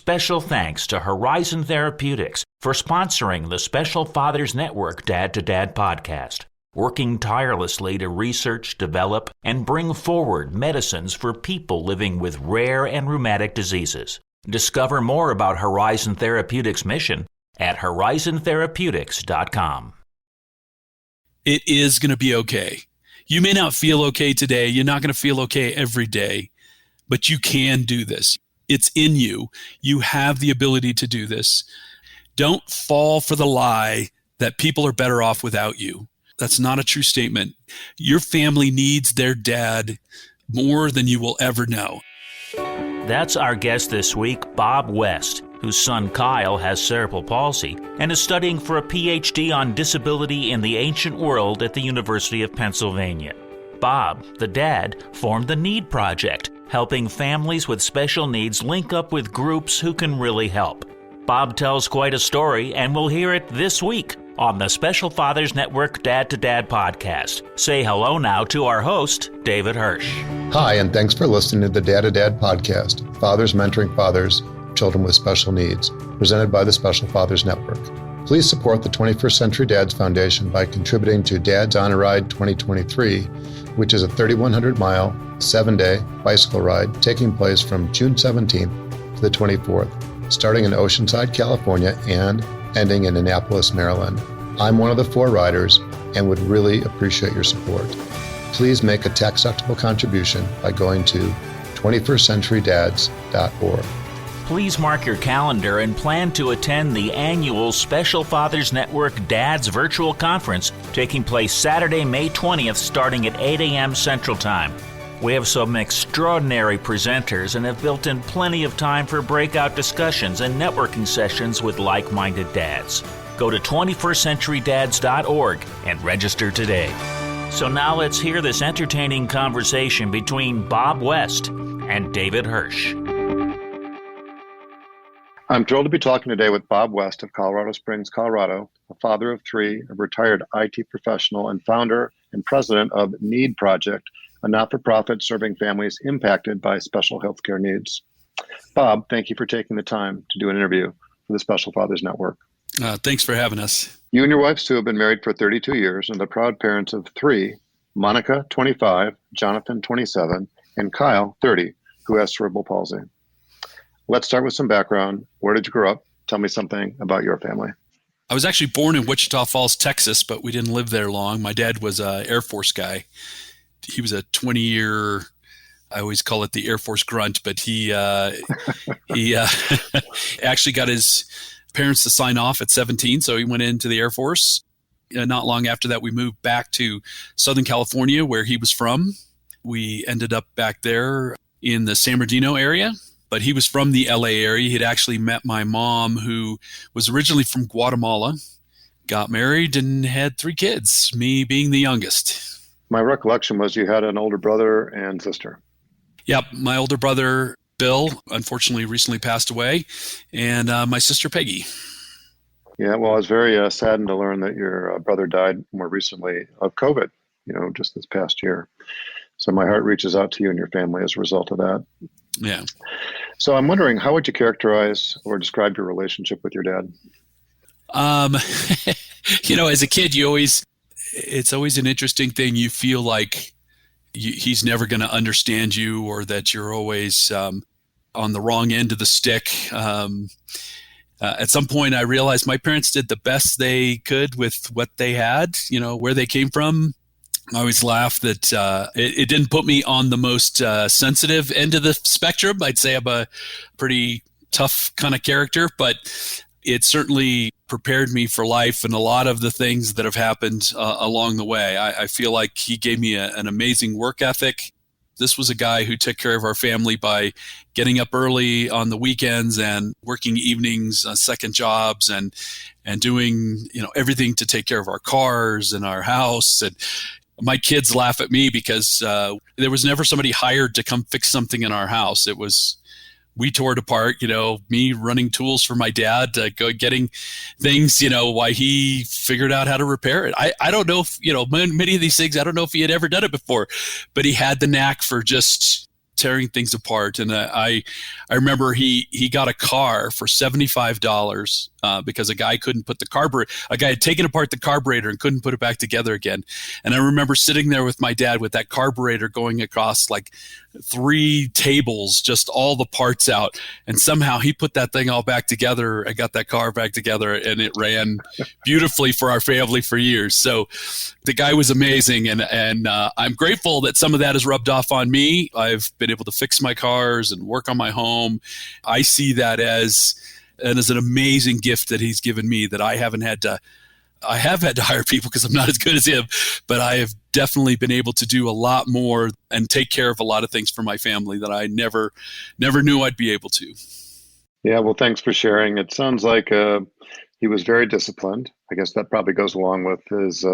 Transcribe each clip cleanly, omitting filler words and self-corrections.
Special thanks to Horizon Therapeutics for sponsoring the Special Fathers Network Dad to Dad podcast, working tirelessly to research, develop, and bring forward medicines for people living with rare and rheumatic diseases. Discover more about Horizon Therapeutics' mission at horizontherapeutics.com. It is going to be okay. You may not feel okay today. You're not going to feel okay every day, but you can do this. It's in you. You have the ability to do this. Don't fall for the lie that people are better off without you. That's not a true statement. Your family needs their dad more than you will ever know. That's our guest this week, Bob West, whose son Kyle has cerebral palsy and is studying for a PhD on disability in the ancient world at the University of Pennsylvania. Bob, the dad, formed the NEED Project, helping families with special needs link up with groups who can really help. Bob tells quite a story, and we'll hear it this week on the Special Fathers Network Dad to Dad podcast. Say hello now to our host, David Hirsch. Hi, and thanks for listening to the Dad to Dad podcast, Fathers Mentoring Fathers, Children with Special Needs, presented by the Special Fathers Network. Please support the 21st Century Dads Foundation by contributing to Dads on a Ride 2023, which is a 3,100-mile, 7-day bicycle ride taking place from June 17th to the 24th, starting in Oceanside, California, and ending in Annapolis, Maryland. I'm one of the 4 riders and would really appreciate your support. Please make a tax-deductible contribution by going to 21stcenturydads.org. Please mark your calendar and plan to attend the annual Special Fathers Network Dads Virtual Conference taking place Saturday, May 20th, starting at 8 a.m. Central Time. We have some extraordinary presenters and have built in plenty of time for breakout discussions and networking sessions with like-minded dads. Go to 21stcenturydads.org and register today. So now let's hear this entertaining conversation between Bob West and David Hirsch. I'm thrilled to be talking today with Bob West of Colorado Springs, Colorado, a father of 3, a retired IT professional, and founder and president of NEED Project, a not-for-profit serving families impacted by special healthcare needs. Bob, thank you for taking the time to do an interview for the Special Fathers Network. Thanks for having us. You and your wife, Sue, have been married for 32 years and the proud parents of 3, Monica, 25, Jonathan, 27, and Kyle, 30, who has cerebral palsy. Let's start with some background. Where did you grow up? Tell me something about your family. I was actually born in Wichita Falls, Texas, but we didn't live there long. My dad was an Air Force guy. He was a 20-year, I always call it the Air Force grunt, but he actually got his parents to sign off at 17, so he went into the Air Force. Not long after that, we moved back to Southern California, where he was from. We ended up back there in the San Bernardino area, but he was from the LA area. He'd actually met my mom, who was originally from Guatemala, got married, and had 3 kids, me being the youngest. My recollection was you had an older brother and sister. Yep. My older brother, Bill, unfortunately recently passed away, and my sister, Peggy. Yeah, well, I was very saddened to learn that your brother died more recently of COVID, just this past year. So my heart reaches out to you and your family as a result of that. Yeah. So I'm wondering, how would you characterize or describe your relationship with your dad? As a kid, it's always an interesting thing. You feel like he's never going to understand you, or that you're always on the wrong end of the stick. At some point, I realized my parents did the best they could with what they had, where they came from. I always laugh that it didn't put me on the most sensitive end of the spectrum. I'd say I'm a pretty tough kind of character, but it certainly prepared me for life and a lot of the things that have happened along the way. I feel like he gave me an amazing work ethic. This was a guy who took care of our family by getting up early on the weekends and working evenings, second jobs, and doing everything to take care of our cars and our house. And my kids laugh at me because there was never somebody hired to come fix something in our house. It was we tore it apart, me running tools for my dad, getting things, why he figured out how to repair it. I don't know if, many of these things, I don't know if he had ever done it before, but he had the knack for just tearing things apart. And I remember he got a car for $75 because a guy had taken apart the carburetor and couldn't put it back together again. And I remember sitting there with my dad with that carburetor going across like 3 tables, just all the parts out. And somehow he put that thing all back together. I got that car back together, and it ran beautifully for our family for years. So the guy was amazing. And I'm grateful that some of that has rubbed off on me. I've been able to fix my cars and work on my home. I see that as an amazing gift that he's given me, that I have had to hire people because I'm not as good as him, but I have definitely been able to do a lot more and take care of a lot of things for my family that I never knew I'd be able to. Yeah, well, thanks for sharing. It sounds like he was very disciplined. I guess that probably goes along with his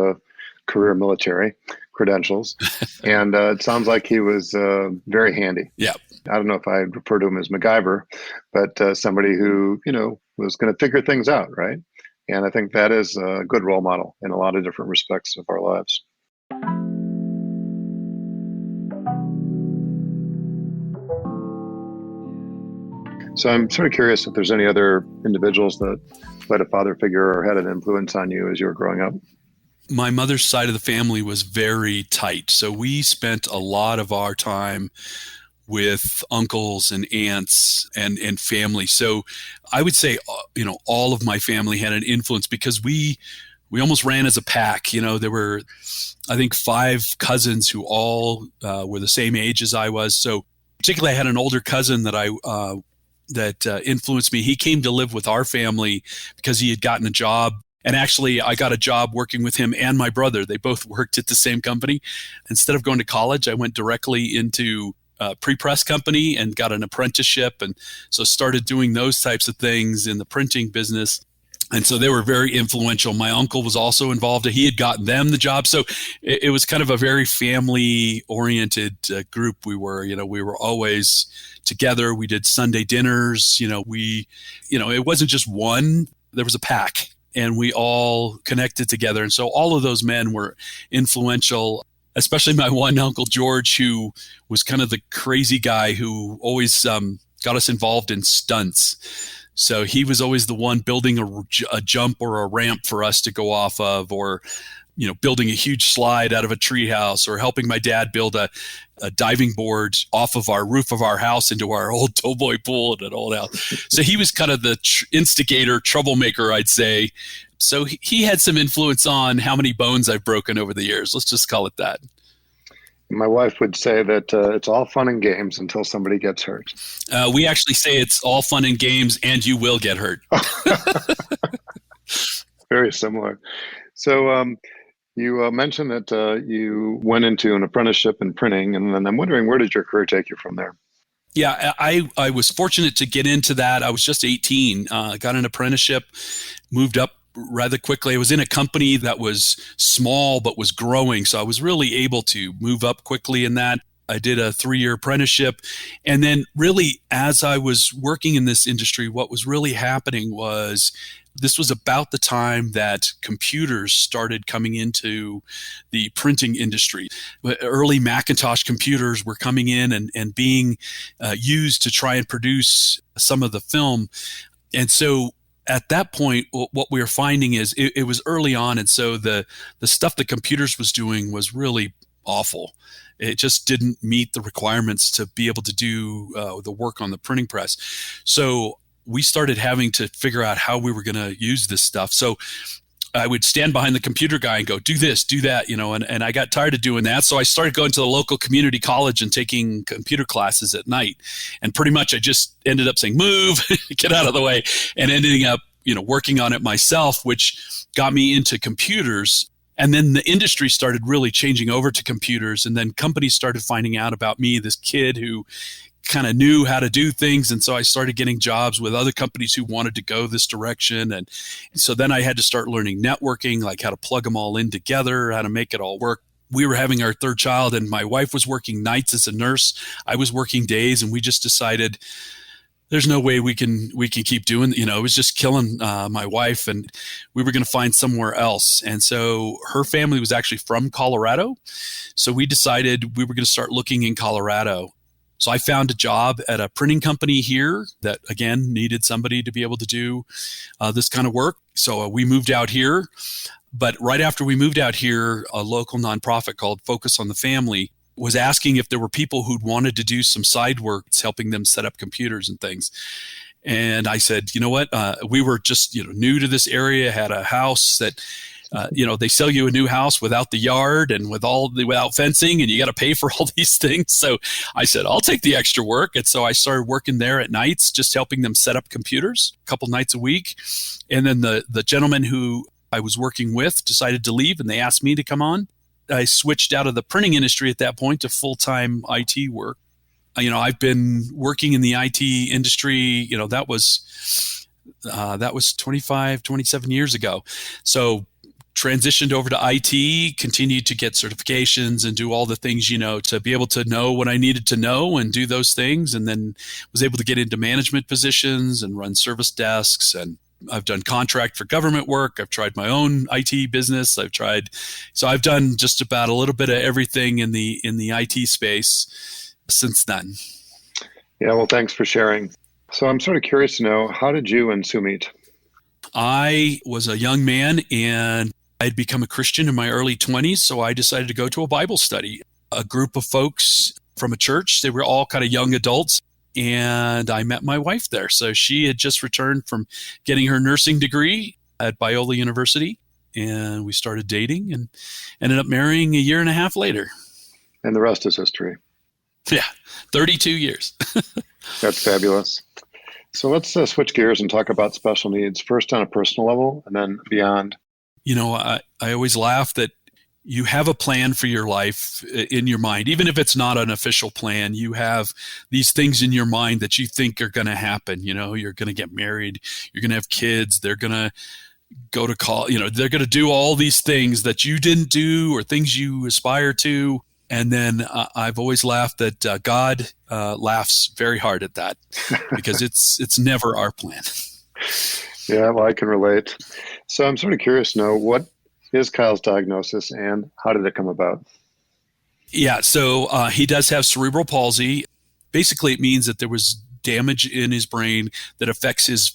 career military credentials. And it sounds like he was very handy. Yeah. I don't know if I refer to him as MacGyver, but somebody who, was going to figure things out, right? And I think that is a good role model in a lot of different respects of our lives. So I'm sort of curious if there's any other individuals that had a father figure or had an influence on you as you were growing up. My mother's side of the family was very tight. So we spent a lot of our time with uncles and aunts and family. So I would say, all of my family had an influence because we almost ran as a pack. There were, I think, 5 cousins who all were the same age as I was. So particularly I had an older cousin that influenced me. He came to live with our family because he had gotten a job. And actually, I got a job working with him and my brother. They both worked at the same company. Instead of going to college, I went directly into a pre-press company and got an apprenticeship. And so started doing those types of things in the printing business. And so they were very influential. My uncle was also involved. He had gotten them the job. So it was kind of a very family-oriented group we were. We were always together. We did Sunday dinners. It wasn't just one. There was a pack. And we all connected together. And so all of those men were influential, especially my one uncle, George, who was kind of the crazy guy who always got us involved in stunts. So he was always the one building a jump or a ramp for us to go off of, or building a huge slide out of a treehouse, or helping my dad build a diving board off of our roof of our house into our old Doughboy pool at an old house. So he was kind of the instigator, troublemaker, I'd say. So he had some influence on how many bones I've broken over the years. Let's just call it that. My wife would say that it's all fun and games until somebody gets hurt. We actually say it's all fun and games and you will get hurt. Very similar. So you mentioned that you went into an apprenticeship in printing, and then I'm wondering, where did your career take you from there? Yeah, I was fortunate to get into that. I was just 18, got an apprenticeship, moved up rather quickly. I was in a company that was small but was growing, so I was really able to move up quickly in that. I did a 3-year apprenticeship. And then really, as I was working in this industry, what was really happening was this was about the time that computers started coming into the printing industry. Early Macintosh computers were coming in and being used to try and produce some of the film. And so at that point, what we were finding is it was early on. And so the stuff the computers was doing was really awful. It just didn't meet the requirements to be able to do the work on the printing press. So we started having to figure out how we were going to use this stuff. So I would stand behind the computer guy and go, do this, do that, and I got tired of doing that. So I started going to the local community college and taking computer classes at night. And pretty much I just ended up saying, move, get out of the way, and ending up, working on it myself, which got me into computers. And then the industry started really changing over to computers. And then companies started finding out about me, this kid who kind of knew how to do things. And so I started getting jobs with other companies who wanted to go this direction. And so then I had to start learning networking, like how to plug them all in together, how to make it all work. We were having our 3rd child, and my wife was working nights as a nurse. I was working days, and we just decided there's no way we can keep doing, it was just killing my wife, and we were going to find somewhere else. And so her family was actually from Colorado. So we decided we were going to start looking in Colorado. So I found a job at a printing company here that, again, needed somebody to be able to do this kind of work. So we moved out here. But right after we moved out here, a local nonprofit called Focus on the Family was asking if there were people who'd wanted to do some side work, helping them set up computers and things. And I said, you know what? We were just new to this area, had a house that, they sell you a new house without the yard and without fencing, and you got to pay for all these things. So I said, I'll take the extra work. And so I started working there at nights, just helping them set up computers a couple nights a week. And then the gentleman who I was working with decided to leave, and they asked me to come on. I switched out of the printing industry at that point to full-time IT work. I've been working in the IT industry, that was 25, 27 years ago. So transitioned over to IT, continued to get certifications and do all the things, to be able to know what I needed to know and do those things. And then was able to get into management positions and run service desks, and I've done contract for government work. I've tried my own IT business. So I've done just about a little bit of everything in the IT space since then. Yeah, well, thanks for sharing. So I'm sort of curious to know, how did you and Sue meet? I was a young man and I'd become a Christian in my early 20s. So I decided to go to a Bible study. A group of folks from a church, they were all kind of young adults. And I met my wife there. So she had just returned from getting her nursing degree at Biola University. And we started dating and ended up marrying a year and a half later. And the rest is history. Yeah, 32 years. That's fabulous. So let's switch gears and talk about special needs, first on a personal level and then beyond. I always laugh that you have a plan for your life in your mind. Even if it's not an official plan, you have these things in your mind that you think are going to happen. You're going to get married, you're going to have kids, they're going to go to college, they're going to do all these things that you didn't do or things you aspire to. And then I've always laughed that God laughs very hard at that because it's never our plan. Yeah, well, I can relate. So I'm sort of curious to know, what is Kyle's diagnosis and how did it come about? Yeah, so he does have cerebral palsy. Basically, it means that there was damage in his brain that affects his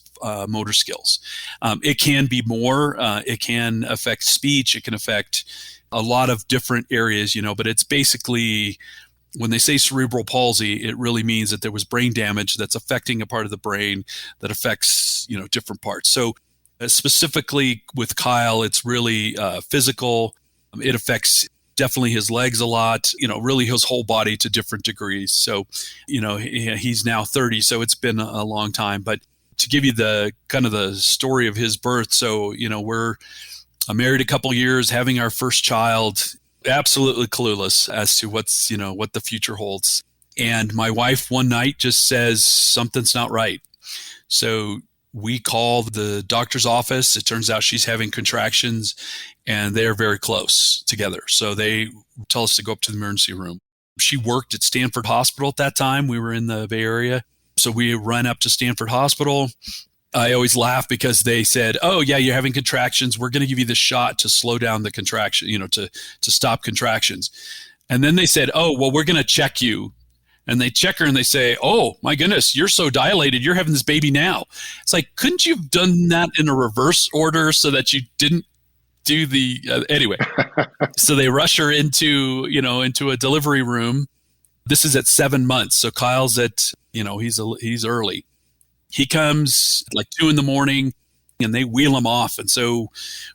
motor skills. It can be more. It can affect speech. It can affect a lot of different areas, but it's basically, when they say cerebral palsy, it really means that there was brain damage that's affecting a part of the brain that affects, different parts. So specifically with Kyle, it's really physical. It affects definitely his legs a lot, really his whole body to different degrees. So, he's now 30, so it's been a long time. But to give you the kind of the story of his birth, so, we're married a couple years, having our first child, absolutely clueless as to what the future holds. And my wife one night just says something's not right. So we call the doctor's office. It turns out she's having contractions and they're very close together. So they tell us to go up to the emergency room. She worked at Stanford Hospital at that time. We were in the Bay Area. So we ran up to Stanford Hospital. I always laugh because they said, "Oh yeah, you're having contractions. We're going to give you the shot to slow down the contraction, to stop contractions." And then they said, "Oh, well, we're going to check you." And they check her and they say, "Oh my goodness, you're so dilated. You're having this baby now." It's like, couldn't you have done that in a reverse order so that you didn't do the anyway? So they rush her into a delivery room. This is at 7 months. So Kyle's at he's early. He comes like 2 a.m. and they wheel him off. And so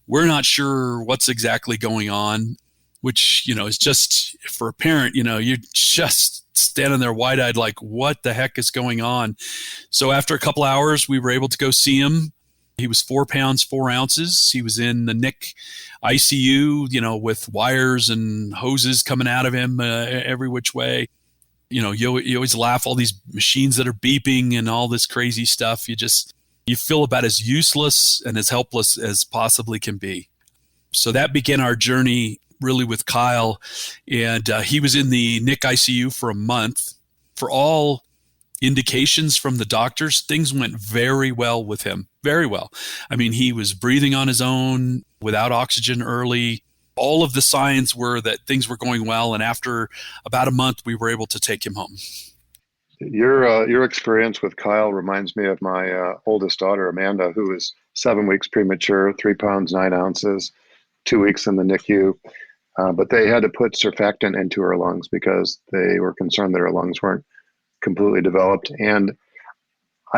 we're not sure what's exactly going on, which, is just for a parent, you're just standing there wide-eyed like, what the heck is going on? So after a couple hours, we were able to go see him. He was 4 pounds, 4 ounces. He was in the NIC ICU, with wires and hoses coming out of him every which way. You always laugh, all these machines that are beeping and all this crazy stuff. You feel about as useless and as helpless as possibly can be. So that began our journey really with Kyle. And he was in the NIC ICU for a month. For all indications from the doctors, things went very well with him. Very well. I mean, he was breathing on his own without oxygen early. All of the signs were that things were going well. And after about a month, we were able to take him home. Your experience with Kyle reminds me of my oldest daughter, Amanda, who is 7 weeks premature, 3 pounds 9 ounces, 2 weeks in the NICU. But they had to put surfactant into her lungs because they were concerned that her lungs weren't completely developed. And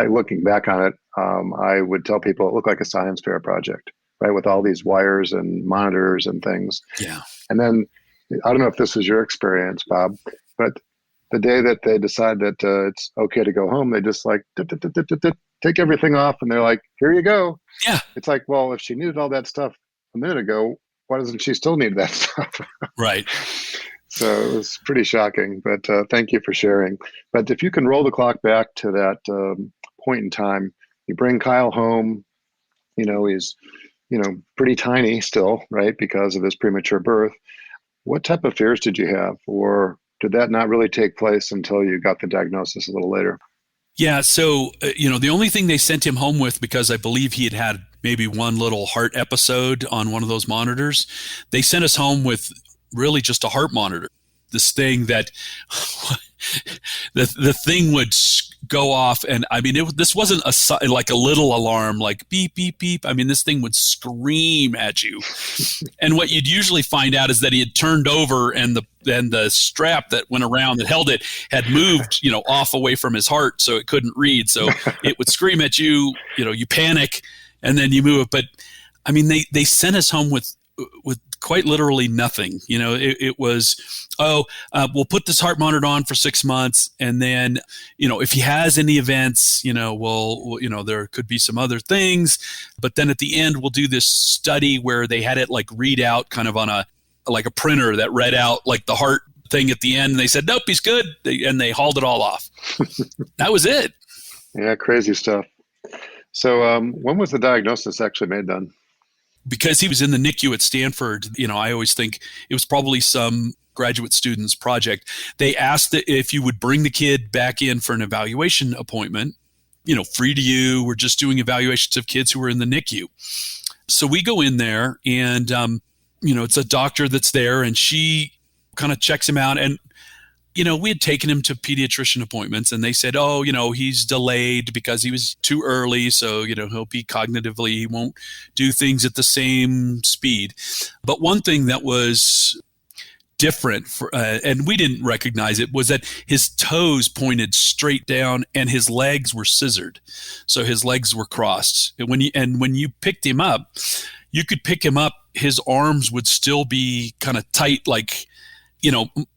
looking back on it, I would tell people it looked like a science fair project, right, with all these wires and monitors and things. Yeah. And then I don't know if this is your experience, Bob, but the day that they decide that it's okay to go home, they just like take everything off, and they're like, "Here you go." Yeah. It's like, well, if she needed all that stuff a minute ago, why doesn't she still need that stuff? Right. So it was pretty shocking, but thank you for sharing. But if you can roll the clock back to that point in time, you bring Kyle home, he's, pretty tiny still, right, because of his premature birth. What type of fears did you have? Or did that not really take place until you got the diagnosis a little later? Yeah. So, the only thing they sent him home with, because I believe he had maybe one little heart episode on one of those monitors, they sent us home with really just a heart monitor. This thing that the thing would go off, and I mean, this wasn't like a little alarm, like beep beep beep. I mean, this thing would scream at you, and what you'd usually find out is that he had turned over, and the strap that went around that held it had moved, off away from his heart, so it couldn't read. So it would scream at you. You panic, and then you move it. But I mean, they sent us home with quite literally nothing. It was, we'll put this heart monitor on for 6 months, and then, if he has any events, we'll there could be some other things, but then at the end we'll do this study where they had it like read out kind of on a printer that read out like the heart thing at the end, and they said, nope, he's good, and they hauled it all off. That was it. Yeah, crazy stuff. So when was the diagnosis actually made then? Because he was in the NICU at Stanford, I always think it was probably some graduate student's project. They asked that if you would bring the kid back in for an evaluation appointment, free to you. We're just doing evaluations of kids who were in the NICU. So we go in there, and, it's a doctor that's there, and she kind of checks him out. And, we had taken him to pediatrician appointments, and they said, he's delayed because he was too early. So, he'll be cognitively, he won't do things at the same speed. But one thing that was different, and we didn't recognize it, was that his toes pointed straight down and his legs were scissored. So his legs were crossed. And when you picked him up, you could pick him up, his arms would still be kind of tight, like,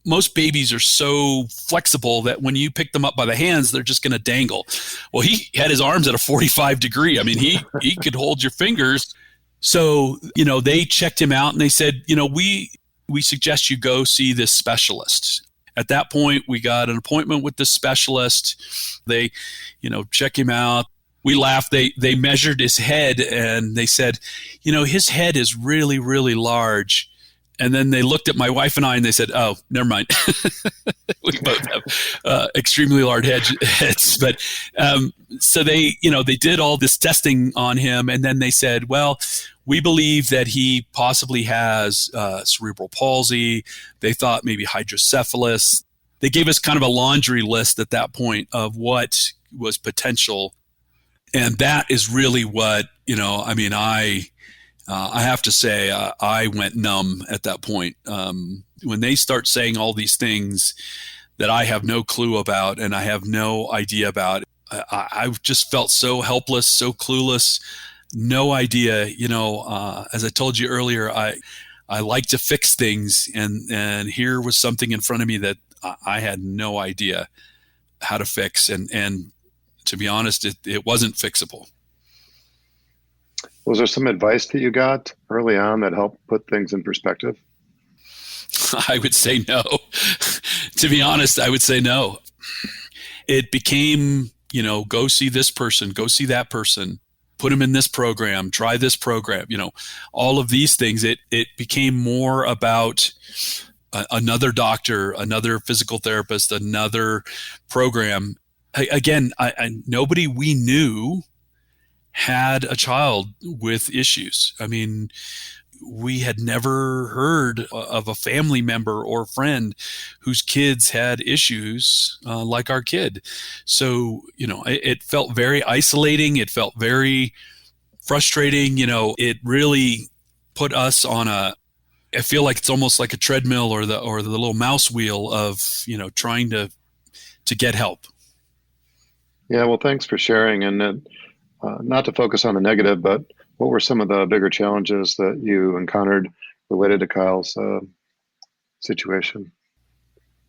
most babies are so flexible that when you pick them up by the hands, they're just going to dangle. Well, he had his arms at a 45 degree. I mean, he could hold your fingers. So, they checked him out, and they said, we suggest you go see this specialist. At that point, we got an appointment with the specialist. They, check him out. We laughed. They measured his head, and they said, his head is really, really large. And then they looked at my wife and I, and they said, "Oh, never mind." We both have extremely large heads. But so they did all this testing on him, and then they said, "Well, we believe that he possibly has cerebral palsy." They thought maybe hydrocephalus. They gave us kind of a laundry list at that point of what was potential, and that is really what I have to say, I went numb at that point. When they start saying all these things that I have no clue about and I have no idea about, I just felt so helpless, so clueless, no idea. As I told you earlier, I like to fix things, and here was something in front of me that I had no idea how to fix, and to be honest, it wasn't fixable. Was there some advice that you got early on that helped put things in perspective? I would say no. To be honest, I would say no. It became, go see this person, go see that person, put them in this program, try this program, all of these things. It became more about another doctor, another physical therapist, another program. Again, nobody we knew had a child with issues. I mean, we had never heard of a family member or friend whose kids had issues like our kid. So, it felt very isolating. It felt very frustrating. It really put us on I feel like it's almost like a treadmill or the little mouse wheel of, trying to get help. Yeah, well, thanks for sharing. And not to focus on the negative, but what were some of the bigger challenges that you encountered related to Kyle's situation?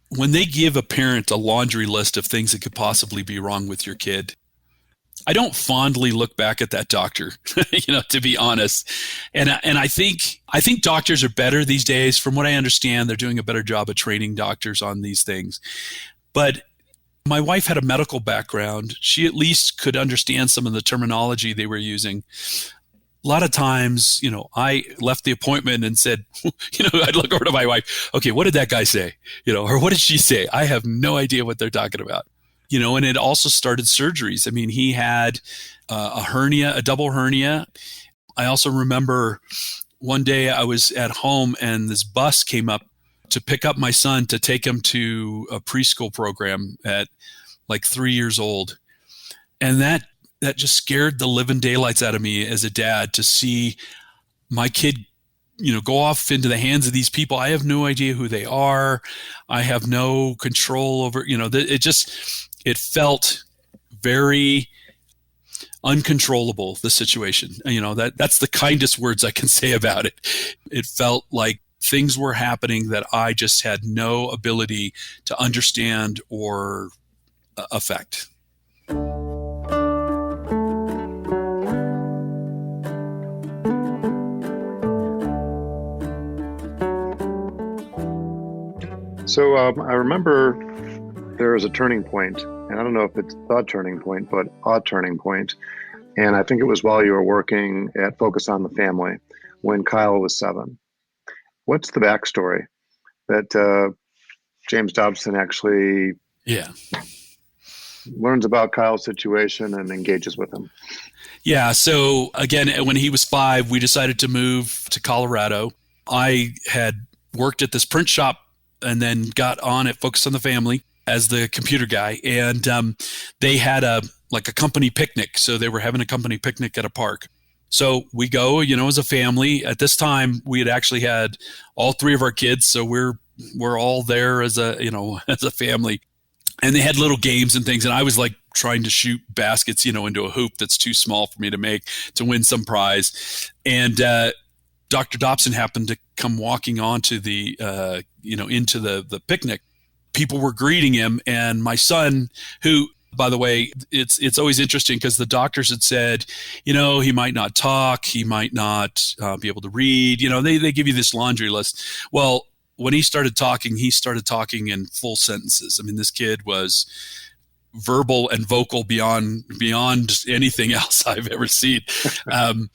When they give a parent a laundry list of things that could possibly be wrong with your kid, I don't fondly look back at that doctor, to be honest. And I think doctors are better these days. From what I understand, they're doing a better job of training doctors on these things. But my wife had a medical background. She at least could understand some of the terminology they were using. A lot of times, I left the appointment and said, I'd look over to my wife, okay, what did that guy say? Or what did she say? I have no idea what they're talking about. And it also started surgeries. I mean, he had a hernia, a double hernia. I also remember one day I was at home and this bus came up to pick up my son to take him to a preschool program at like 3 years old. And that just scared the living daylights out of me as a dad to see my kid, go off into the hands of these people. I have no idea who they are. I have no control over, it felt very uncontrollable, the situation. That's the kindest words I can say about it. It felt like things were happening that I just had no ability to understand or affect. So I remember there was a turning point, and I don't know if it's the turning point, but a turning point. And I think it was while you were working at Focus on the Family when Kyle was 7. What's the backstory that James Dobson actually learns about Kyle's situation and engages with him? Yeah. So again, when he was 5, we decided to move to Colorado. I had worked at this print shop and then got on at Focus on the Family as the computer guy. And they had a company picnic. So they were having a company picnic at a park. So we go, as a family. At this time, we had actually had all 3 of our kids. So we're all there as a family. And they had little games and things. And I was like trying to shoot baskets, into a hoop that's too small for me to make to win some prize. And Dr. Dobson happened to come walking onto the, into the picnic. People were greeting him, and my son, who, by the way, it's always interesting because the doctors had said, he might not talk, he might not be able to read. They give you this laundry list. Well, when he started talking in full sentences. I mean, this kid was verbal and vocal beyond anything else I've ever seen, and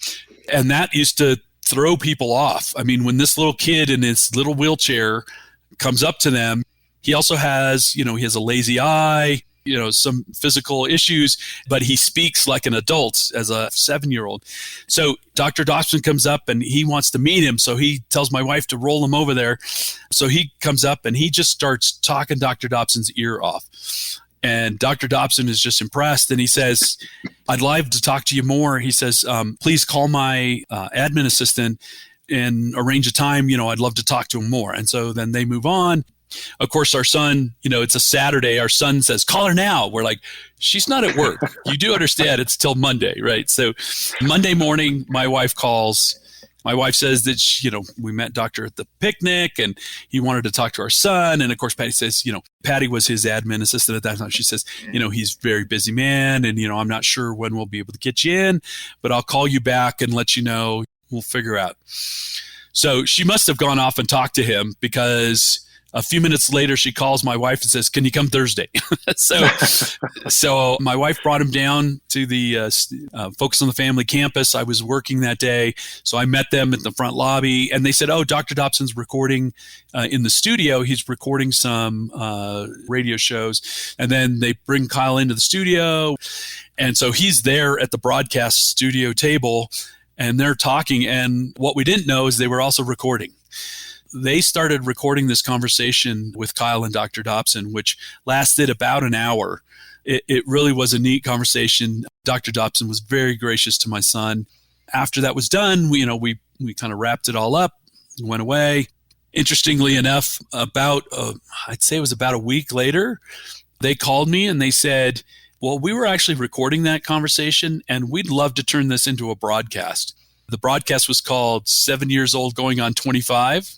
that used to throw people off. I mean, when this little kid in his little wheelchair comes up to them, he also has, he has a lazy eye, some physical issues, but he speaks like an adult as a 7-year-old. So Dr. Dobson comes up and he wants to meet him. So he tells my wife to roll him over there. So he comes up and he just starts talking Dr. Dobson's ear off. And Dr. Dobson is just impressed. And he says, I'd love to talk to you more. He says, please call my admin assistant and arrange a time. I'd love to talk to him more. And so then they move on. Of course, our son, it's a Saturday. Our son says, call her now. We're like, she's not at work. You do understand it's till Monday, right? So Monday morning, my wife calls. My wife says that, we met doctor at the picnic and he wanted to talk to our son. And of course, Patty says, Patty was his admin assistant at that time. She says, he's a very busy man and, I'm not sure when we'll be able to get you in, but I'll call you back and let you know. We'll figure out. So she must have gone off and talked to him because a few minutes later, she calls my wife and says, can you come Thursday? So my wife brought him down to the Focus on the Family campus. I was working that day. So I met them at the front lobby and they said, oh, Dr. Dobson's recording in the studio. He's recording some radio shows. And then they bring Kyle into the studio. And so he's there at the broadcast studio table. and they're talking. And what we didn't know is they were also recording. They started recording this conversation with Kyle and Dr. Dobson, which lasted about an hour. It really was a neat conversation. Dr. Dobson was very gracious to my son. After that was done, we kind of wrapped it all up, went away. Interestingly enough, I'd say it was about a week later, they called me and they said, well, we were actually recording that conversation and we'd love to turn this into a broadcast. The broadcast was called 7 Years Old Going on 25.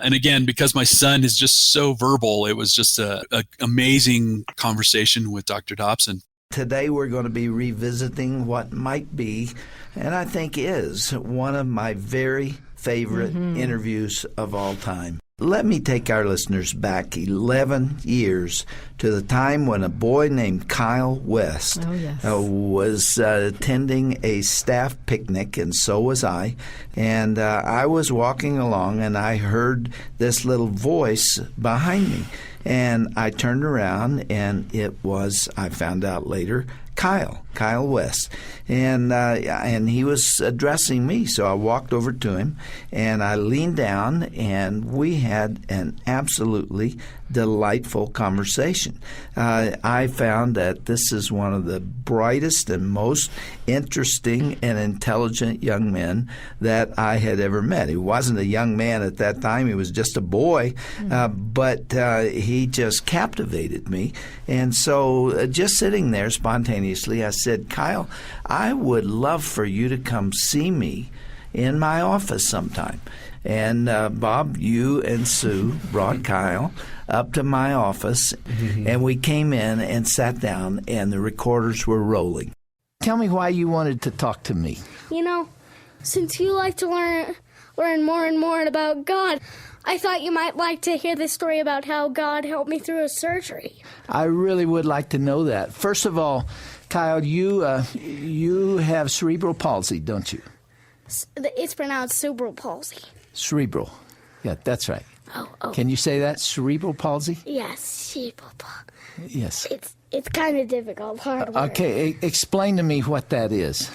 And again, because my son is just so verbal, it was just an amazing conversation with Dr. Dobson. Today we're going to be revisiting what might be, and I think is, one of my very favorite interviews of all time. Let me take our listeners back 11 years to the time when a boy named Kyle West was attending a staff picnic, and so was I. And I was walking along, and I heard this little voice behind me. And I turned around, and it was, I found out later, Kyle West. And he was addressing me, so I walked over to him, and I leaned down, and we had an absolutely delightful conversation. I found that this is one of the brightest and most interesting and intelligent young men that I had ever met. He wasn't a young man at that time. He was just a boy, but he just captivated me. And so just sitting there spontaneously, I said, Kyle, I would love for you to come see me in my office sometime. And Bob, you and Sue brought Kyle up to my office, and we came in and sat down, and the recorders were rolling. Tell me why you wanted to talk to me. You know, since you like to learn more and more about God, I thought you might like to hear this story about how God helped me through a surgery. I really would like to know that. First of all, Kyle, you have cerebral palsy, don't you? It's pronounced cerebral palsy. Cerebral. Yeah, that's right. Oh. Can you say that? Cerebral palsy? Yes, cerebral palsy. Yes. It's kind of difficult, hard word. Okay, explain to me what that is.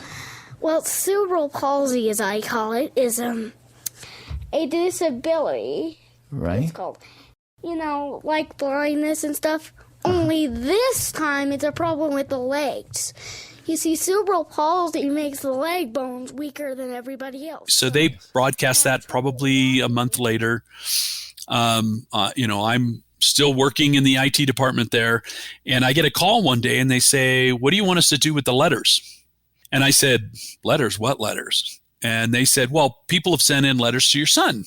Well, cerebral palsy, as I call it, is a disability. Right. It's called, like blindness and stuff. Only this time it's a problem with the legs. You see, cerebral palsy makes the leg bones weaker than everybody else. So they broadcast that probably a month later. I'm still working in the IT department there, and I get a call one day, and they say, "What do you want us to do with the letters?" And I said, "Letters? What letters?" And they said, "Well, people have sent in letters to your son."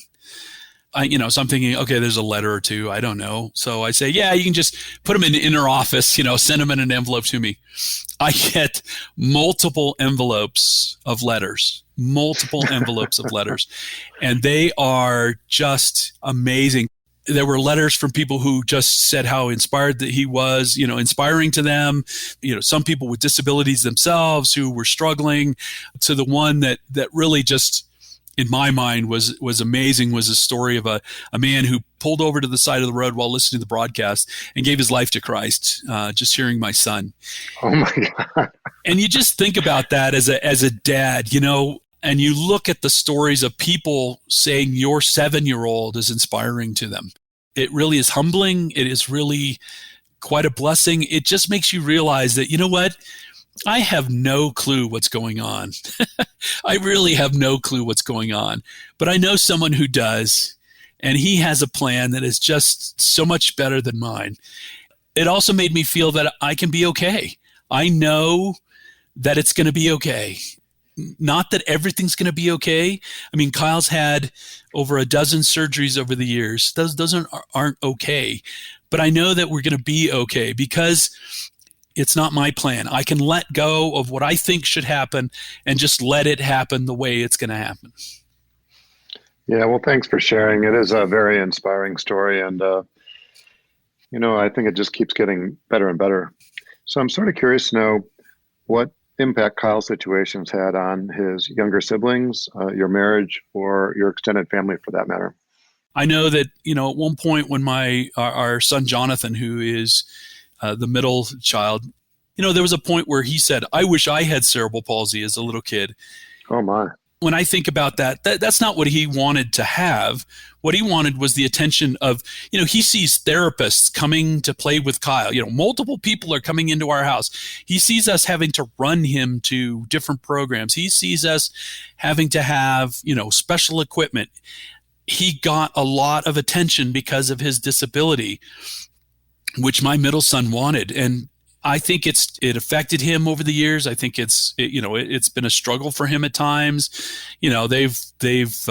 So I'm thinking, okay, there's a letter or two. I don't know. So I say, yeah, you can just put them in the inner office, send them in an envelope to me. I get multiple envelopes of letters, and they are just amazing. There were letters from people who just said how inspired that he was, inspiring to them, some people with disabilities themselves who were struggling, to the one that really just, in my mind, was amazing, was a story of a man who pulled over to the side of the road while listening to the broadcast and gave his life to Christ, just hearing my son. Oh my God. And you just think about that as a dad, and you look at the stories of people saying your 7-year-old is inspiring to them. It really is humbling. It is really quite a blessing. It just makes you realize that, you know what? I have no clue what's going on. I really have no clue what's going on. But I know someone who does, and he has a plan that is just so much better than mine. It also made me feel that I can be okay. I know that it's going to be okay. Not that everything's going to be okay. I mean, Kyle's had over a dozen surgeries over the years. Those aren't okay. But I know that we're going to be okay because it's not my plan. I can let go of what I think should happen and just let it happen the way it's going to happen. Yeah, well, thanks for sharing. It is a very inspiring story. And, I think it just keeps getting better and better. So I'm sort of curious to know what impact Kyle's situation's had on his younger siblings, your marriage, or your extended family for that matter. I know that, at one point when our son Jonathan, who is the middle child, there was a point where he said, I wish I had cerebral palsy as a little kid. Oh my. when I think about that's not what he wanted to have. What he wanted was the attention of, he sees therapists coming to play with Kyle. Multiple people are coming into our house. He sees us having to run him to different programs. He sees us having to have, special equipment. He got a lot of attention because of his disability, which my middle son wanted. And I think it affected him over the years. I think it's been a struggle for him at times. They've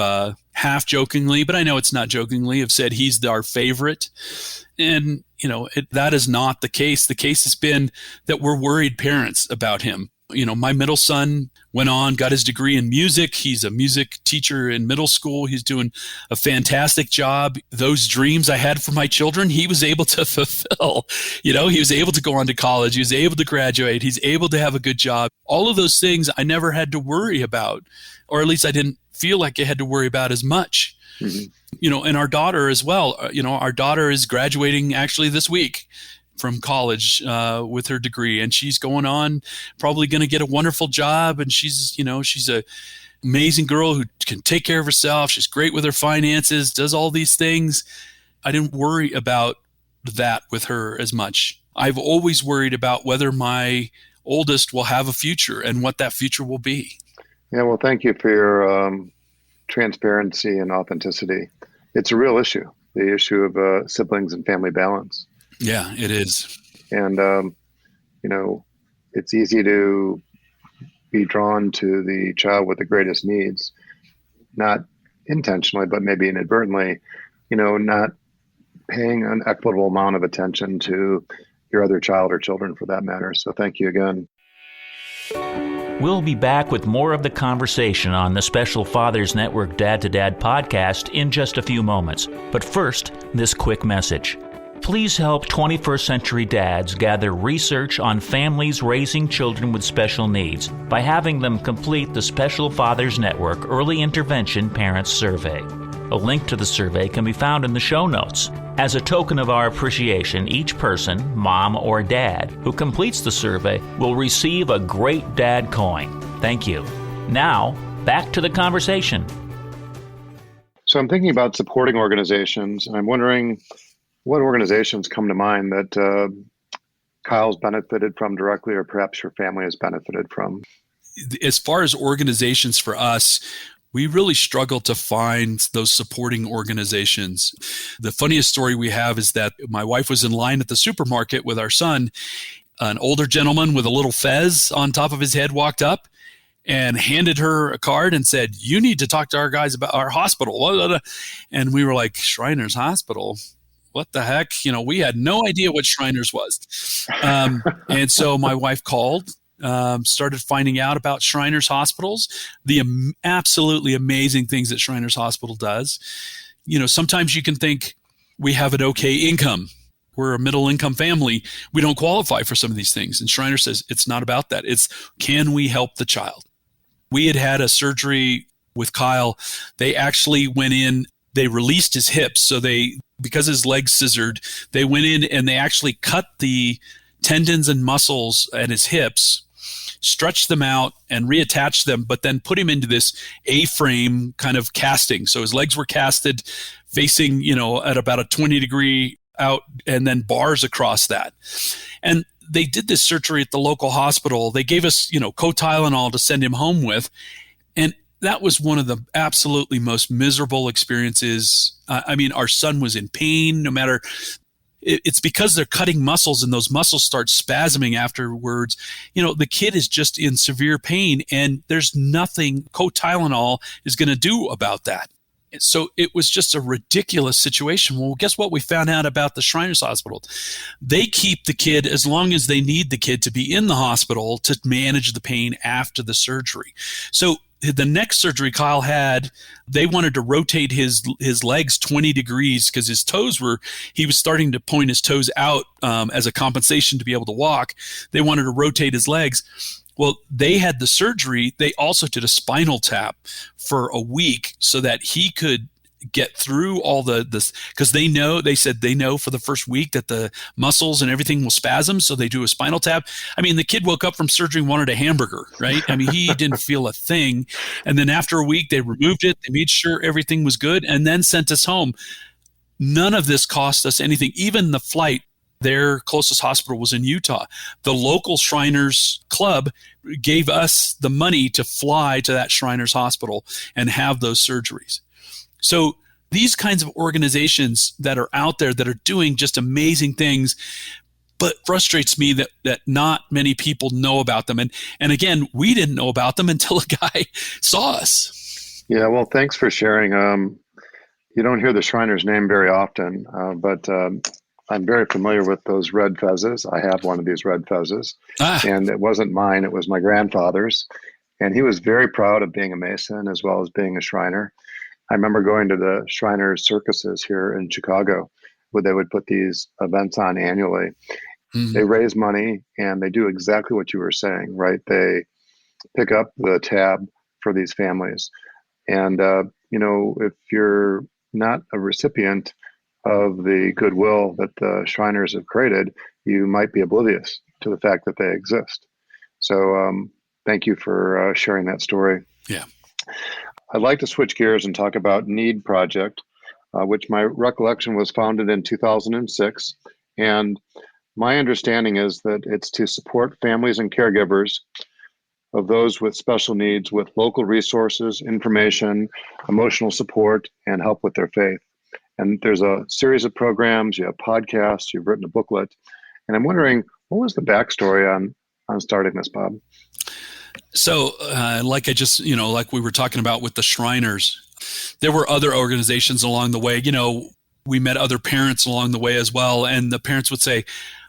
half jokingly, but I know it's not jokingly, have said he's our favorite. And, that is not the case. The case has been that we're worried parents about him. My middle son went on, got his degree in music. He's a music teacher in middle school. He's doing a fantastic job. Those dreams I had for my children, he was able to fulfill. He was able to go on to college. He was able to graduate. He's able to have a good job. All of those things I never had to worry about, or at least I didn't feel like I had to worry about as much. Mm-hmm. And our daughter as well. Our daughter is graduating actually this week from college with her degree, and she's going on, probably going to get a wonderful job. And she's a amazing girl who can take care of herself. She's great with her finances, does all these things. I didn't worry about that with her as much. I've always worried about whether my oldest will have a future and what that future will be. Yeah, well, thank you for your transparency and authenticity. It's a real issue, the issue of siblings and family balance. Yeah, it is. And, it's easy to be drawn to the child with the greatest needs, not intentionally, but maybe inadvertently, not paying an equitable amount of attention to your other child or children for that matter. So thank you again. We'll be back with more of the conversation on the Special Fathers Network Dad to Dad podcast in just a few moments. But first, this quick message. Please help 21st Century Dads gather research on families raising children with special needs by having them complete the Special Fathers Network Early Intervention Parents Survey. A link to the survey can be found in the show notes. As a token of our appreciation, each person, mom or dad, who completes the survey will receive a Great Dad coin. Thank you. Now, back to the conversation. So I'm thinking about supporting organizations, and I'm wondering what organizations come to mind that Kyle's benefited from directly, or perhaps your family has benefited from? As far as organizations for us, we really struggle to find those supporting organizations. The funniest story we have is that my wife was in line at the supermarket with our son. An older gentleman with a little fez on top of his head walked up and handed her a card and said, "You need to talk to our guys about our hospital." And we were like, "Shriners Hospital? What the heck?" We had no idea what Shriners was. And so my wife called, started finding out about Shriners Hospitals, the absolutely amazing things that Shriners Hospital does. Sometimes you can think we have an okay income. We're a middle income family. We don't qualify for some of these things. And Shriners says it's not about that. It's, can we help the child? We had a surgery with Kyle. They actually went in, they released his hips. So because his legs scissored, they went in and they actually cut the tendons and muscles at his hips, stretched them out and reattached them, but then put him into this A-frame kind of casting. So his legs were casted facing, at about a 20-degree out, and then bars across that. And they did this surgery at the local hospital. They gave us, co-Tylenol to send him home with. And that was one of the absolutely most miserable experiences. Our son was in pain no matter. It's because they're cutting muscles and those muscles start spasming afterwards. The kid is just in severe pain and there's nothing co-Tylenol is going to do about that. So it was just a ridiculous situation. Well, guess what we found out about the Shriners Hospital? They keep the kid as long as they need the kid to be in the hospital to manage the pain after the surgery. So the next surgery Kyle had, they wanted to rotate his legs 20 degrees because he was starting to point his toes out as a compensation to be able to walk. They wanted to rotate his legs. Well, they had the surgery. They also did a spinal tap for a week so that he could get through all this, because they said they know for the first week that the muscles and everything will spasm, so they do a spinal tap. I mean, the kid woke up from surgery and wanted a hamburger, right? I mean, he didn't feel a thing. And then after a week, they removed it, they made sure everything was good, and then sent us home. None of this cost us anything. Even the flight, their closest hospital was in Utah. The local Shriners Club gave us the money to fly to that Shriners Hospital and have those surgeries. So these kinds of organizations that are out there that are doing just amazing things, but frustrates me that not many people know about them. And again, we didn't know about them until a guy saw us. Yeah, well, thanks for sharing. You don't hear the Shriners name very often, but I'm very familiar with those red fezzes. I have one of these red fezzes, and it wasn't mine. It was my grandfather's, and he was very proud of being a Mason as well as being a Shriner. I remember going to the Shriners circuses here in Chicago, where they would put these events on annually. Mm-hmm. They raise money, and they do exactly what you were saying, right? They pick up the tab for these families. And, if you're not a recipient of the goodwill that the Shriners have created, you might be oblivious to the fact that they exist. So thank you for sharing that story. Yeah. I'd like to switch gears and talk about Need Project, which my recollection was founded in 2006. And my understanding is that it's to support families and caregivers of those with special needs with local resources, information, emotional support, and help with their faith. And there's a series of programs, you have podcasts, you've written a booklet. And I'm wondering, what was the backstory on starting this, Bob? So like we were talking about with the Shriners, there were other organizations along the way. We met other parents along the way as well. And the parents would say,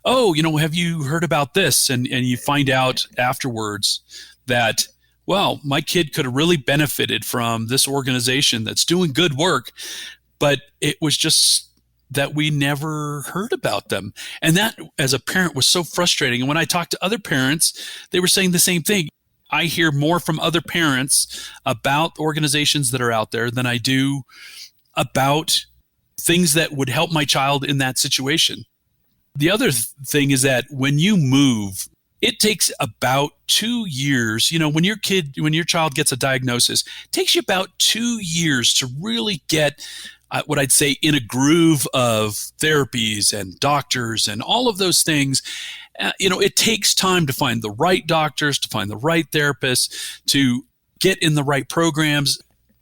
oh, have you heard about this? And you find out afterwards that, well, my kid could have really benefited from this organization that's doing good work, but it was just that we never heard about them. And that, as a parent, was so frustrating. And when I talked to other parents, they were saying the same thing. I hear more from other parents about organizations that are out there than I do about things that would help my child in that situation. The other thing is that when you move, it takes about 2 years. When your child gets a diagnosis, it takes you about 2 years to really get what I'd say in a groove of therapies and doctors and all of those things. It takes time to find the right doctors, to find the right therapists, to get in the right programs.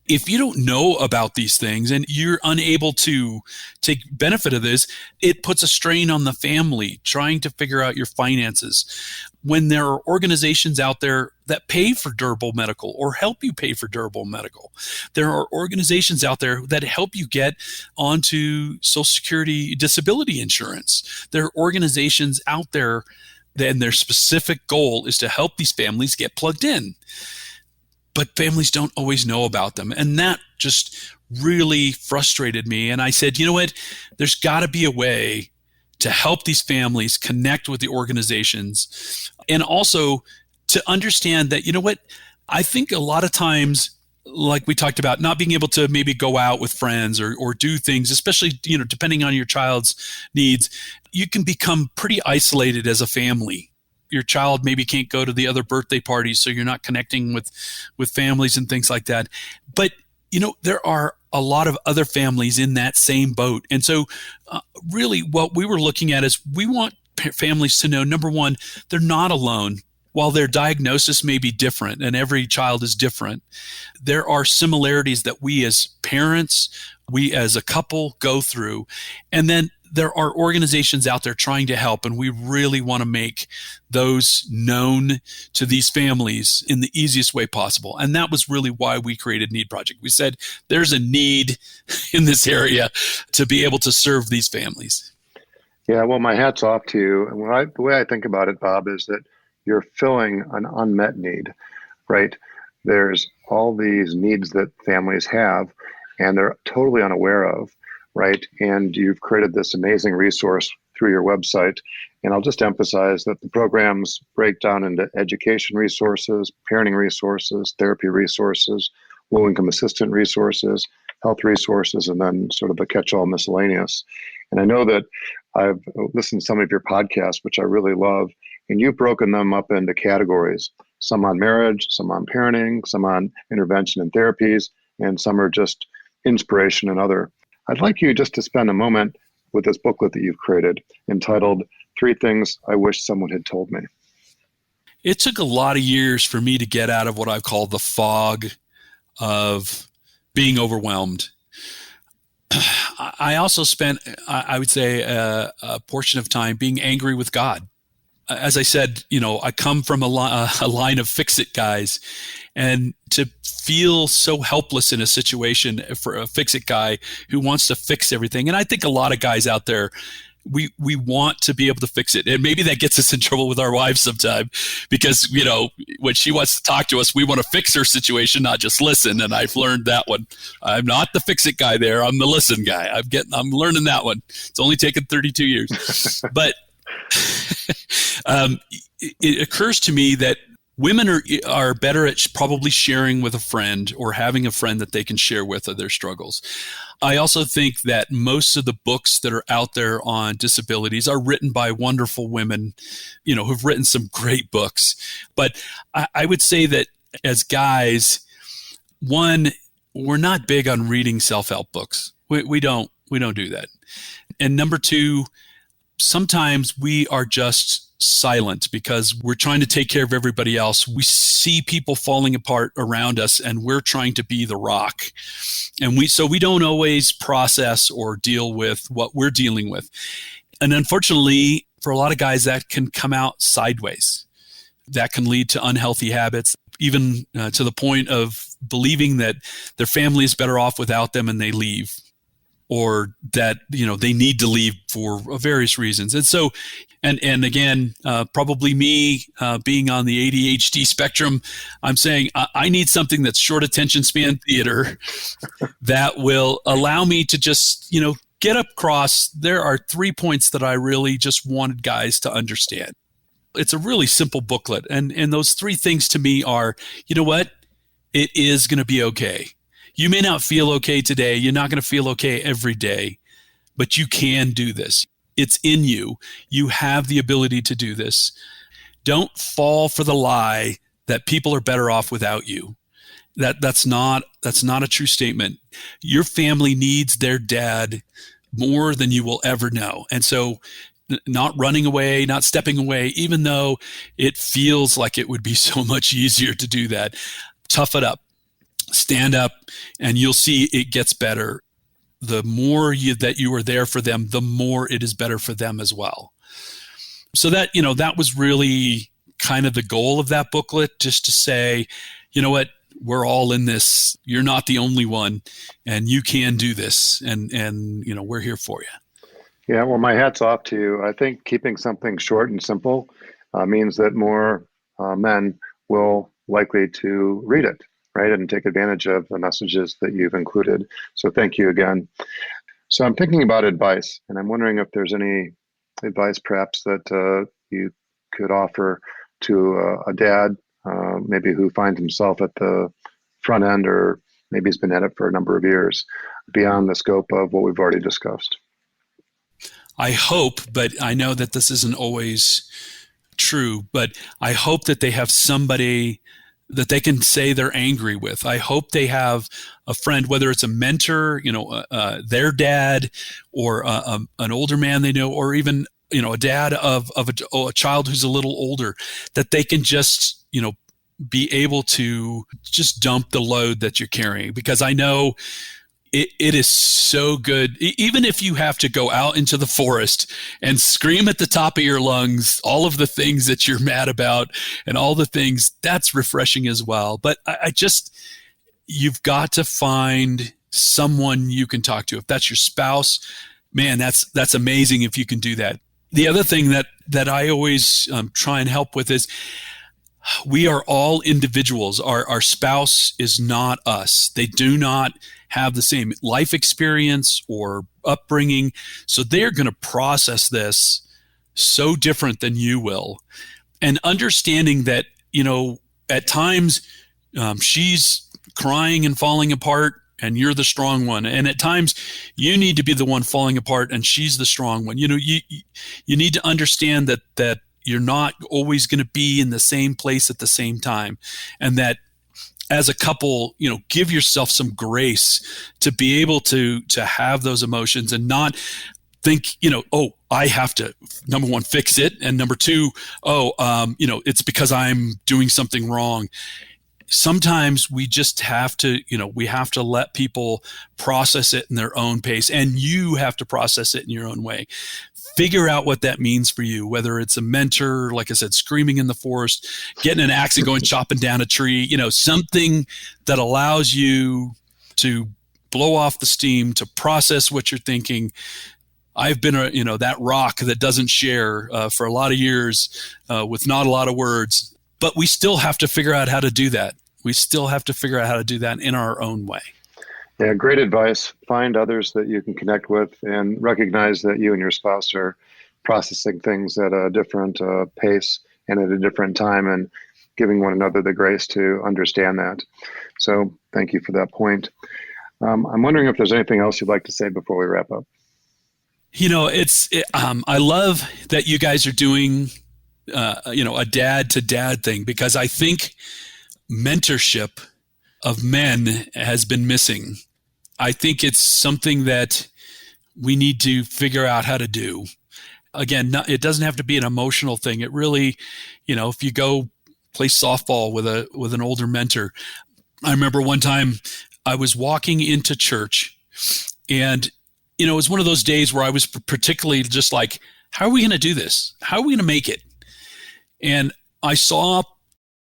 If you don't know about these things and you're unable to take benefit of this, it puts a strain on the family trying to figure out your finances. When there are organizations out there that pay for durable medical or help you pay for durable medical, there are organizations out there that help you get onto Social Security disability insurance. There are organizations out there, and their specific goal is to help these families get plugged in. But families don't always know about them. And that just really frustrated me. And I said, you know what? There's got to be a way to help these families connect with the organizations, and also to understand that, I think a lot of times, like we talked about, not being able to maybe go out with friends or do things, especially, depending on your child's needs, you can become pretty isolated as a family. Your child maybe can't go to the other birthday parties, so you're not connecting with families and things like that. But, there are a lot of other families in that same boat. And so really what we were looking at is we want families to know, number one, they're not alone. While their diagnosis may be different and every child is different, there are similarities that we as parents, we as a couple go through. And then there are organizations out there trying to help, and we really want to make those known to these families in the easiest way possible. And that was really why we created Need Project. We said there's a need in this area to be able to serve these families. Yeah, well, my hat's off to you. And the way I think about it, Bob, is that you're filling an unmet need, right? There's all these needs that families have, and they're totally unaware of, right? And you've created this amazing resource through your website. And I'll just emphasize that the programs break down into education resources, parenting resources, therapy resources, low-income assistant resources, health resources, and then sort of the catch-all miscellaneous. And I know that I've listened to some of your podcasts, which I really love, and you've broken them up into categories, some on marriage, some on parenting, some on intervention and therapies, and some are just inspiration and other. I'd like you just to spend a moment with this booklet that you've created entitled 3 Things I Wish Someone Had Told Me. It took a lot of years for me to get out of what I call the fog of being overwhelmed. I also spent, I would say, a portion of time being angry with God. As I said, I come from a line of fix-it guys, and to feel so helpless in a situation for a fix-it guy who wants to fix everything. And I think a lot of guys out there, we want to be able to fix it. And maybe that gets us in trouble with our wives sometimes because, when she wants to talk to us, we want to fix her situation, not just listen. And I've learned that one. I'm not the fix it guy there. I'm the listen guy. I'm learning that one. It's only taken 32 years. But it occurs to me that women are better at probably sharing with a friend or having a friend that they can share with of their struggles. I also think that most of the books that are out there on disabilities are written by wonderful women, who've written some great books. But I would say that as guys, one, we're not big on reading self-help books. We don't do that. And number two, sometimes we are just silent because we're trying to take care of everybody else. We see people falling apart around us and we're trying to be the rock. And so we don't always process or deal with what we're dealing with. And unfortunately, for a lot of guys, that can come out sideways. That can lead to unhealthy habits, even to the point of believing that their family is better off without them and they leave. Or that, they need to leave for various reasons. And so, and again, probably me being on the ADHD spectrum, I'm saying I need something that's short attention span theater that will allow me to just, get across. There are 3 points that I really just wanted guys to understand. It's a really simple booklet. And those 3 things to me are, you know what? It is going to be okay. You may not feel okay today. You're not going to feel okay every day, but you can do this. It's in you. You have the ability to do this. Don't fall for the lie that people are better off without you. That's not a true statement. Your family needs their dad more than you will ever know. And so not running away, not stepping away, even though it feels like it would be so much easier to do that. Tough it up. Stand up, and you'll see it gets better. The more that you are there for them, the more it is better for them as well. So that, that was really kind of the goal of that booklet, just to say, you know what, we're all in this. You're not the only one, and you can do this, and we're here for you. Yeah, well, my hat's off to you. I think keeping something short and simple means that more men will likely to read it. Right, and take advantage of the messages that you've included. So thank you again. So I'm thinking about advice, and I'm wondering if there's any advice perhaps that you could offer to a dad, maybe who finds himself at the front end, or maybe he's been at it for a number of years, beyond the scope of what we've already discussed. I hope, but I know that this isn't always true, but I hope that they have somebody that they can say they're angry with. I hope they have a friend, whether it's a mentor, their dad, or an older man they know, or even, a dad of a child who's a little older, that they can just, be able to just dump the load that you're carrying. Because I know it is so good. Even if you have to go out into the forest and scream at the top of your lungs all of the things that you're mad about and all the things, that's refreshing as well. But you've got to find someone you can talk to. If that's your spouse, man, that's amazing if you can do that. The other thing that I always try and help with is, we are all individuals. Our spouse is not us. They do not have the same life experience or upbringing. So they're going to process this so different than you will. And understanding that, at times she's crying and falling apart and you're the strong one. And at times you need to be the one falling apart and she's the strong one. You need to understand that you're not always going to be in the same place at the same time. And that as a couple, give yourself some grace to be able to have those emotions and not think, I have to, number one, fix it. And number two, it's because I'm doing something wrong. Sometimes we just have to, we have to let people process it in their own pace, and you have to process it in your own way. Figure out what that means for you, whether it's a mentor, like I said, screaming in the forest, getting an axe and going chopping down a tree, something that allows you to blow off the steam, to process what you're thinking. I've been that rock that doesn't share for a lot of years with not a lot of words. But we still have to figure out how to do that. We still have to figure out how to do that in our own way. Yeah, great advice. Find others that you can connect with and recognize that you and your spouse are processing things at a different pace and at a different time, and giving one another the grace to understand that. So thank you for that point. I'm wondering if there's anything else you'd like to say before we wrap up. I love that you guys are doing a dad to dad thing, because I think mentorship of men has been missing. I think it's something that we need to figure out how to do. Again, it doesn't have to be an emotional thing. It really, if you go play softball with an older mentor. I remember one time I was walking into church, and it was one of those days where I was particularly just like, how are we going to do this? How are we going to make it? And I saw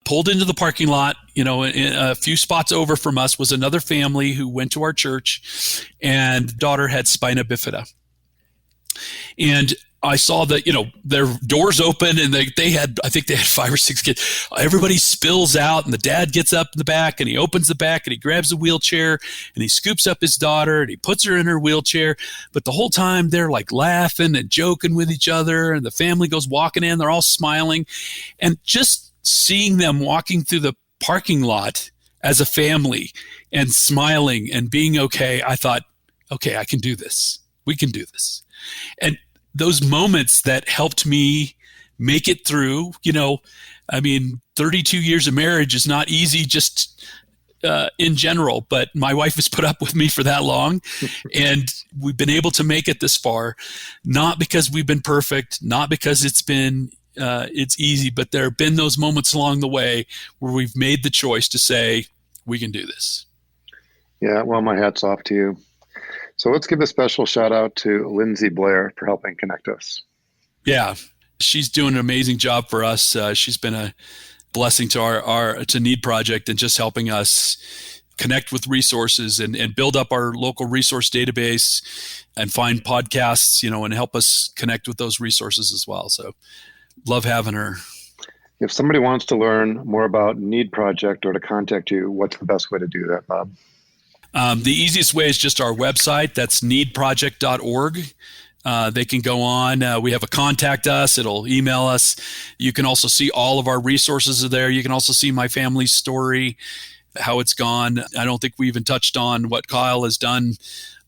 pulled into the parking lot, a few spots over from us was another family who went to our church, and daughter had spina bifida. And I saw that, their doors open, and I think they had 5 or 6 kids. Everybody spills out, and the dad gets up in the back, and he opens the back, and he grabs a wheelchair, and he scoops up his daughter, and he puts her in her wheelchair. But the whole time they're like laughing and joking with each other, and the family goes walking in, they're all smiling. And just seeing them walking through the parking lot as a family and smiling and being okay, I thought, okay, I can do this. We can do this. And those moments that helped me make it through, 32 years of marriage is not easy just in general, but my wife has put up with me for that long, and we've been able to make it this far, not because we've been perfect, not because it's easy, but there have been those moments along the way where we've made the choice to say, we can do this. Yeah, well, my hat's off to you. So let's give a special shout out to Lindsay Blair for helping connect us. Yeah, she's doing an amazing job for us. She's been a blessing to our Need Project, and just helping us connect with resources and build up our local resource database and find podcasts, and help us connect with those resources as well. So love having her. If somebody wants to learn more about Need Project or to contact you, what's the best way to do that, Bob? The easiest way is just our website. That's needproject.org. They can go on. We have a contact us. It'll email us. You can also see all of our resources are there. You can also see my family's story, how it's gone. I don't think we even touched on what Kyle has done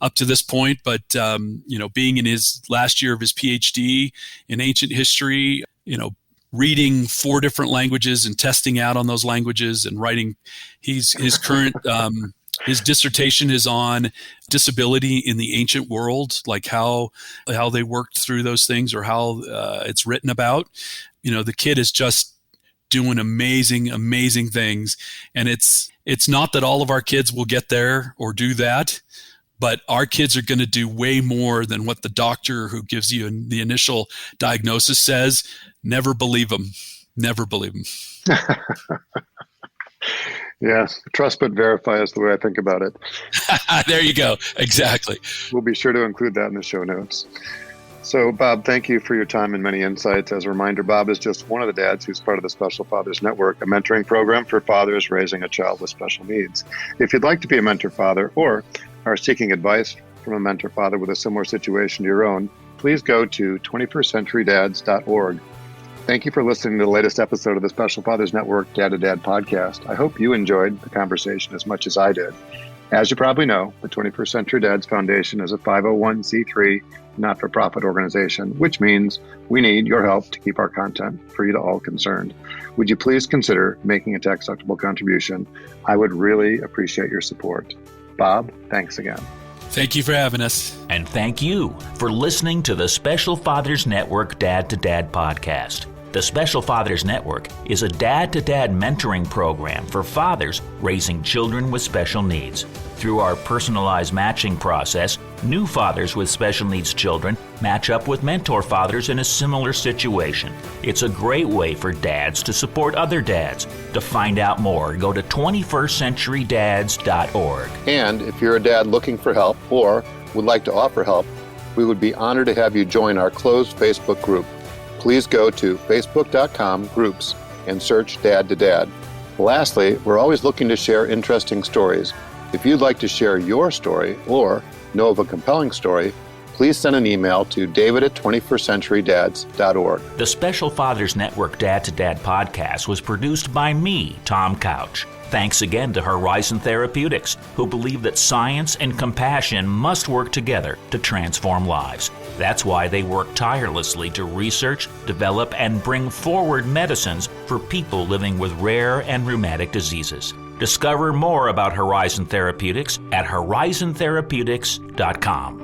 up to this point, but being in his last year of his PhD in ancient history, reading 4 different languages and testing out on those languages and writing his current his dissertation is on disability in the ancient world, like how they worked through those things, or how it's written about. The kid is just doing amazing things. And it's not that all of our kids will get there or do that, but our kids are going to do way more than what the doctor who gives you the initial diagnosis says. Never believe them. Never believe them. Yeah, trust but verify is the way I think about it. There you go. Exactly. We'll be sure to include that in the show notes. So, Bob, thank you for your time and many insights. As a reminder, Bob is just one of the dads who's part of the Special Fathers Network, a mentoring program for fathers raising a child with special needs. If you'd like to be a mentor father or are seeking advice from a mentor father with a similar situation to your own, please go to 21stcenturydads.org. Thank you for listening to the latest episode of the Special Fathers Network Dad to Dad podcast. I hope you enjoyed the conversation as much as I did. As you probably know, the 21st Century Dads Foundation is a 501c3 not-for-profit organization, which means we need your help to keep our content free to all concerned. Would you please consider making a tax-deductible contribution? I would really appreciate your support. Bob, thanks again. Thank you for having us. And thank you for listening to the Special Fathers Network Dad to Dad podcast. The Special Fathers Network is a dad-to-dad mentoring program for fathers raising children with special needs. Through our personalized matching process, new fathers with special needs children match up with mentor fathers in a similar situation. It's a great way for dads to support other dads. To find out more, go to 21stcenturydads.org. And if you're a dad looking for help or would like to offer help, we would be honored to have you join our closed Facebook group. Please go to facebook.com/groups and search Dad to Dad. Lastly, we're always looking to share interesting stories. If you'd like to share your story or know of a compelling story, please send an email to david@21stcenturydads.org. The Special Fathers Network Dad to Dad podcast was produced by me, Tom Couch. Thanks again to Horizon Therapeutics, who believe that science and compassion must work together to transform lives. That's why they work tirelessly to research, develop, and bring forward medicines for people living with rare and rheumatic diseases. Discover more about Horizon Therapeutics at horizontherapeutics.com.